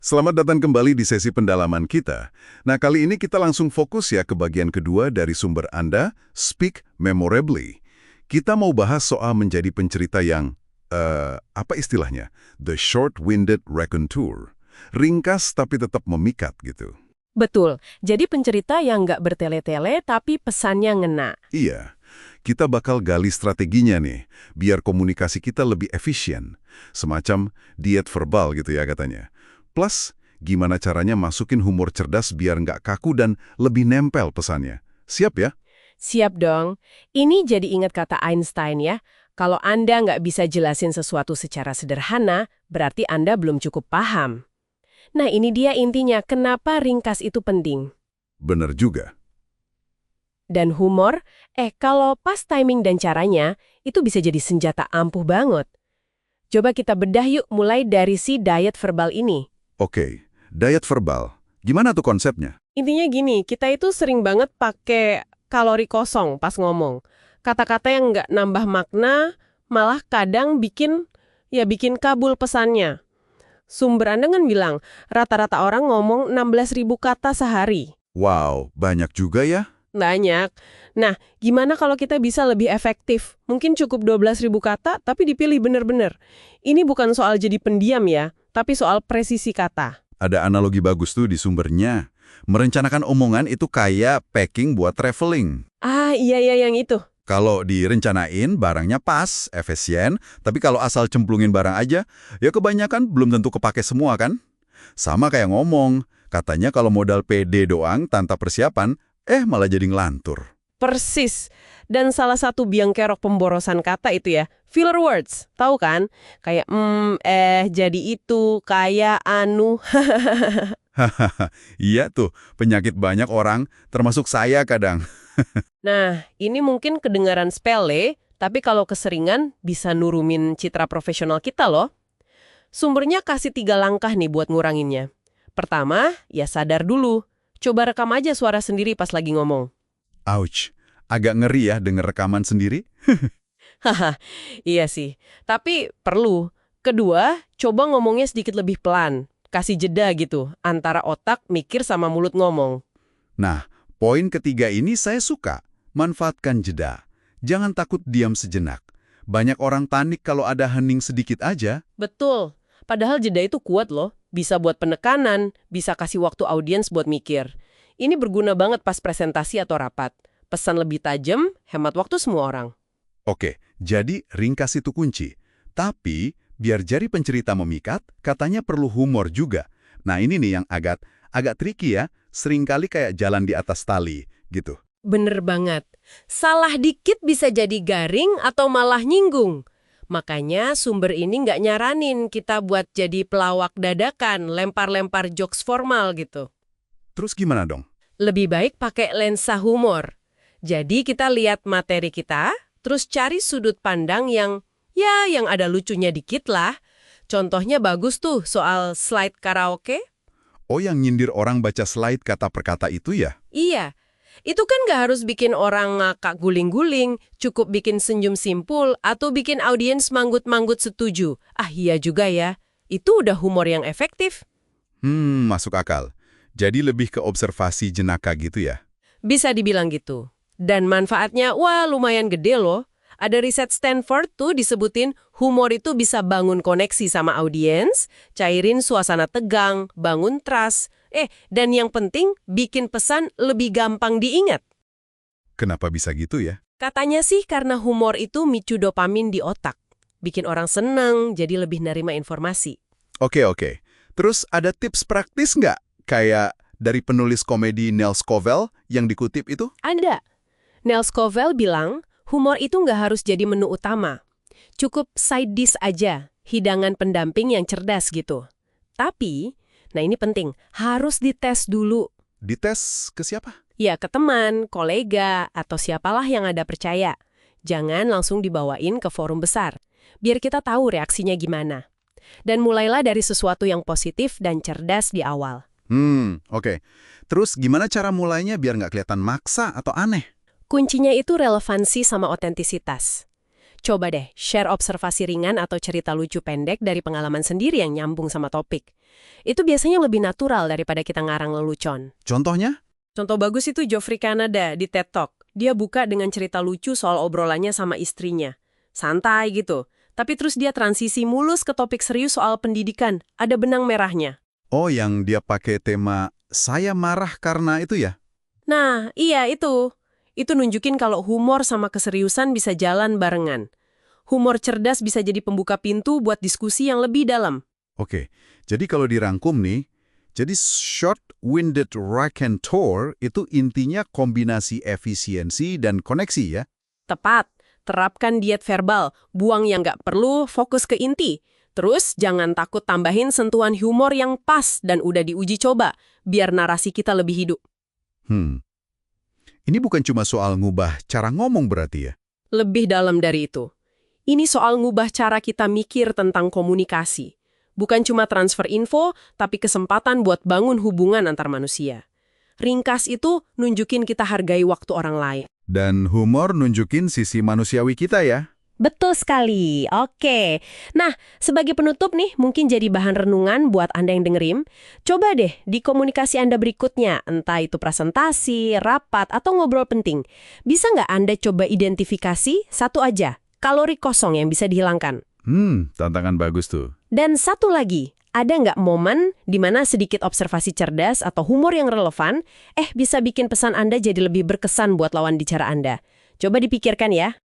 Selamat datang kembali di sesi pendalaman kita. Nah, kali ini kita langsung fokus ya ke bagian kedua dari sumber Anda, Speak Memorably. Kita mau bahas soal menjadi pencerita yang, apa istilahnya? The Short-Winded Raconteur. Ringkas tapi tetap memikat gitu. Betul, jadi pencerita yang nggak bertele-tele tapi pesannya ngena. Iya, kita bakal gali strateginya nih, biar komunikasi kita lebih efisien. Semacam diet verbal gitu ya katanya. Plus, gimana caranya masukin humor cerdas biar nggak kaku dan lebih nempel pesannya. Siap ya? Siap dong. Ini jadi ingat kata Einstein ya, kalau Anda nggak bisa jelasin sesuatu secara sederhana, berarti Anda belum cukup paham. Nah ini dia intinya kenapa ringkas itu penting. Bener juga. Dan humor, kalau pas timing dan caranya, itu bisa jadi senjata ampuh banget. Coba kita bedah yuk mulai dari si diet verbal ini. Oke, diet verbal. Gimana tuh konsepnya? Intinya gini, kita itu sering banget pakai kalori kosong pas ngomong. Kata-kata yang nggak nambah makna, malah kadang bikin kabul pesannya. Sumber Anda kan bilang, rata-rata orang ngomong 16.000 kata sehari. Wow, banyak juga ya? Banyak. Nah, gimana kalau kita bisa lebih efektif? Mungkin cukup 12.000 kata, tapi dipilih bener-bener. Ini bukan soal jadi pendiam ya, tapi soal presisi kata. Ada analogi bagus tuh di sumbernya. Merencanakan omongan itu kayak packing buat traveling. Ah, iya yang itu. Kalau direncanain, barangnya pas, efisien, tapi kalau asal cemplungin barang aja, ya kebanyakan belum tentu kepake semua kan? Sama kayak ngomong, katanya kalau modal pede doang tanpa persiapan, malah jadi ngelantur. Persis. Dan salah satu biang kerok pemborosan kata itu ya, filler words. Tahu kan? Kayak jadi itu, kayak anu. Hahaha, iya tuh, penyakit banyak orang, termasuk saya kadang. Nah, ini mungkin kedengaran sepele, tapi kalau keseringan bisa nurunin citra profesional kita loh. Sumbernya kasih 3 langkah nih buat nguranginnya. Pertama, ya sadar dulu. Coba rekam aja suara sendiri pas lagi ngomong. Ouch, agak ngeri ya denger rekaman sendiri. Haha, iya sih. Tapi perlu. Kedua, coba ngomongnya sedikit lebih pelan. Kasih jeda gitu, antara otak mikir sama mulut ngomong. Nah, poin ketiga ini saya suka. Manfaatkan jeda. Jangan takut diam sejenak. Banyak orang panik kalau ada hening sedikit aja. Betul. Padahal jeda itu kuat loh. Bisa buat penekanan, bisa kasih waktu audiens buat mikir. Ini berguna banget pas presentasi atau rapat. Pesan lebih tajam, hemat waktu semua orang. Oke, jadi ringkas itu kunci. Tapi, biar jadi pencerita memikat, katanya perlu humor juga. Nah ini nih yang agak tricky ya, seringkali kayak jalan di atas tali, gitu. Bener banget. Salah dikit bisa jadi garing atau malah nyinggung. Makanya sumber ini nggak nyaranin kita buat jadi pelawak dadakan, lempar-lempar jokes formal gitu. Terus gimana dong? Lebih baik pakai lensa humor. Jadi kita lihat materi kita, terus cari sudut pandang yang ada lucunya dikit lah. Contohnya bagus tuh soal slide karaoke. Oh, yang nyindir orang baca slide kata per kata itu ya? Iya, itu kan nggak harus bikin orang ngakak guling-guling, cukup bikin senyum simpul atau bikin audiens manggut-manggut setuju. Ah iya juga ya, itu udah humor yang efektif. Masuk akal. Jadi lebih ke observasi jenaka gitu ya? Bisa dibilang gitu. Dan manfaatnya, lumayan gede loh. Ada riset Stanford tuh disebutin humor itu bisa bangun koneksi sama audiens, cairin suasana tegang, bangun trust, dan yang penting bikin pesan lebih gampang diingat. Kenapa bisa gitu ya? Katanya sih karena humor itu micu dopamin di otak. Bikin orang seneng, jadi lebih nerima informasi. Oke. Terus ada tips praktis nggak? Kayak dari penulis komedi Neil Scovell yang dikutip itu? Ada. Neil Scovell bilang, humor itu nggak harus jadi menu utama. Cukup side dish aja, hidangan pendamping yang cerdas gitu. Tapi, nah ini penting, harus dites dulu. Dites ke siapa? Ya, ke teman, kolega, atau siapalah yang ada percaya. Jangan langsung dibawain ke forum besar. Biar kita tahu reaksinya gimana. Dan mulailah dari sesuatu yang positif dan cerdas di awal. Oke. Terus gimana cara mulainya biar nggak kelihatan maksa atau aneh? Kuncinya itu relevansi sama otentisitas. Coba deh, share observasi ringan atau cerita lucu pendek dari pengalaman sendiri yang nyambung sama topik. Itu biasanya lebih natural daripada kita ngarang lelucon. Contohnya? Contoh bagus itu Geoffrey Canada di TED Talk. Dia buka dengan cerita lucu soal obrolannya sama istrinya. Santai gitu. Tapi terus dia transisi mulus ke topik serius soal pendidikan. Ada benang merahnya. Oh, yang dia pakai tema saya marah karena itu ya? Nah, iya itu. Itu nunjukin kalau humor sama keseriusan bisa jalan barengan. Humor cerdas bisa jadi pembuka pintu buat diskusi yang lebih dalam. Oke, jadi kalau dirangkum nih, jadi short-winded raconteur itu intinya kombinasi efisiensi dan koneksi ya? Tepat, terapkan diet verbal, buang yang nggak perlu, fokus ke inti. Terus jangan takut tambahin sentuhan humor yang pas dan udah diuji coba, biar narasi kita lebih hidup. Ini bukan cuma soal ngubah cara ngomong berarti ya? Lebih dalam dari itu. Ini soal ngubah cara kita mikir tentang komunikasi. Bukan cuma transfer info, tapi kesempatan buat bangun hubungan antar manusia. Ringkas itu nunjukin kita hargai waktu orang lain. Dan humor nunjukin sisi manusiawi kita ya? Betul sekali. Oke. Nah, sebagai penutup nih, mungkin jadi bahan renungan buat Anda yang dengerin. Coba deh di komunikasi Anda berikutnya, entah itu presentasi, rapat, atau ngobrol penting. Bisa nggak Anda coba identifikasi satu aja, kalori kosong yang bisa dihilangkan? Tantangan bagus tuh. Dan satu lagi, ada nggak momen di mana sedikit observasi cerdas atau humor yang relevan, bisa bikin pesan Anda jadi lebih berkesan buat lawan bicara Anda? Coba dipikirkan ya.